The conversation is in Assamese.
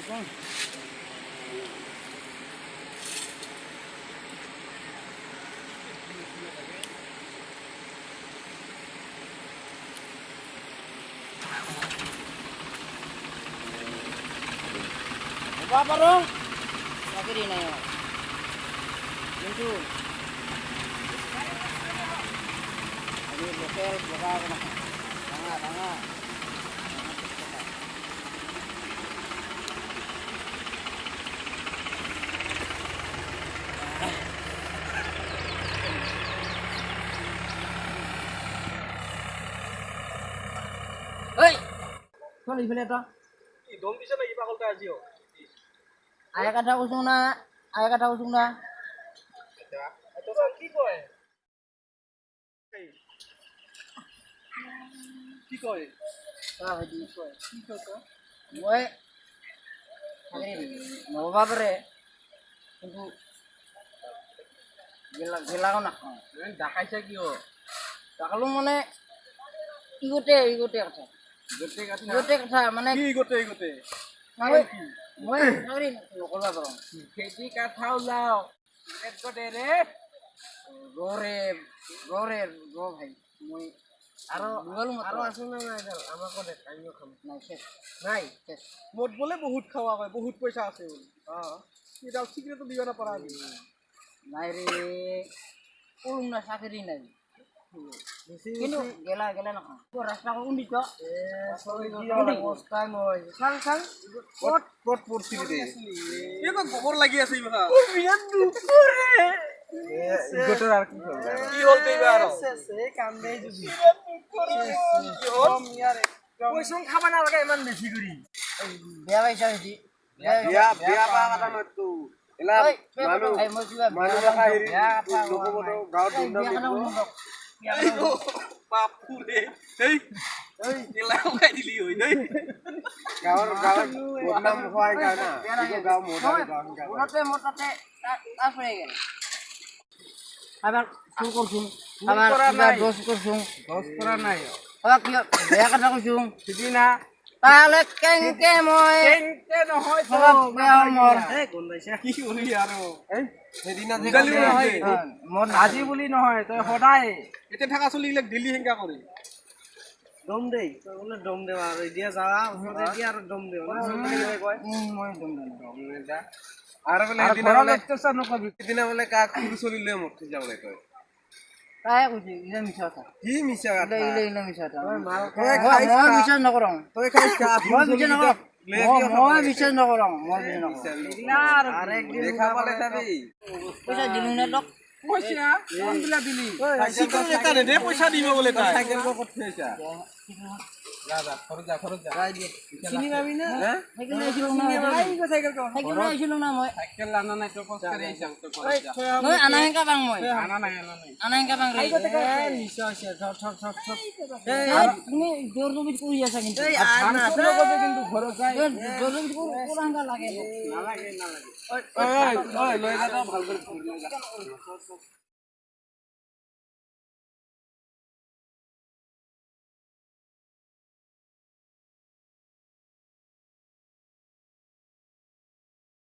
আলাইকুম apa parong lagi di nayo itu ini hotel buka tangga hei kau lihat itu দম দিছে নাকি পাগলটা আজিও ayah kata usung na তো কি কয় কি কয় ah di কি কয় তো মই নবা পরে কিন্তু গেলাও না দেখাইছে কিয় তাকালো মানে ইগোটে কথা গোটে কথা মানে কি গোটে গোটে মই চাকৰি নকৰবা পাৰোঁ খেতি কাঠা ওলাও এক গোটে ৰে গৰে ভাই মই আৰু গলো আৰু আছে না নাই আমাৰ কোনে আমিও খাম নাই শেষ নাই শেষ মোট বলে বহুত খাওয়া হয় বহুত পয়সা আছে বলে এটা সিগারেট দিবা না পারা নাই রে করুম না চাকরি নাই কিন্তু গেলা না রাস্তা কোনদি তো অবস্থা নয় সাং কট পড়ছি রে এগো গোবর লাগি আছে ইবা বিরাট দুপুরে ইগোটর আর কি হল দেবা আর কাম দেই যদি কি হল পয়সা খাবা না লাগে ইমান বেশি করি বেয়া পাইছা হেতি বিয়া পা কথা নয় তো এলা মানুহ দেখা হেৰি লোকবটো গাঁৱত বাপুৰে এই এলা খাই দিলি হৈ দেই গাঁৱৰ বদনাম হোৱাই গায় না গাঁও মোটাতে তাস হয়ে গেল আবার শুরু করছুম আবার দোষ করছুম দোষ করা নাই আবার কি বেয়া কথা কইছুম ঠিকই না তাহলে কেনকে মই কেনকে নহয় তো বেয়া মর কি করি আৰু এই সেদিনা যে মন আজি বুলি নহয় তই সদায় এতিয়া থাকা চলিবিলাক দিল্লী হেংকা কৰে দম দেই তই বোলে দম দেও আৰু এতিয়া যাৱা ওচৰতে এতিয়া আৰু দম দেও না কয় মই দম দা আৰু বোলে সেদিনা বোলে অত্যাচাৰ নকবি সেদিনা বোলে কাক খুৰি চলিলে মতি যাবলৈ কয় তাই কইছি ইলে মিছা কথা কি মিছা কথা ইলে মিছা কথা মই বিশ্বাস নকৰোঁ তই খাইছ কা মই বিশ্বাস নকৰোঁ মই বিশ্বাস নকৰোঁ আরে দেখা পালে যাবি পইচা দিলু না তোক পইচা কোন বিলা দিলি সাইকেল এটা রে পয়সা দিব বলে তাই সাইকেল কো করতে হইছা যা খরচ যা চিনি পাবি না সাইকেল আইছিল না সাইকেল আইছিল না মই সাইকেল আনা নাই তো কষ্ট করে আইছা তো মই আনা হেঙ্কা বাং মই আনা হেঙ্কা বাং রে নিশ্চয় আছে ঠক তুমি জোর জমি কই আছা কিন্তু কিন্তু ঘর যায় জোর জমি কোন হাঙ্গা লাগে না লাগে ওই লয় যা ভাল করে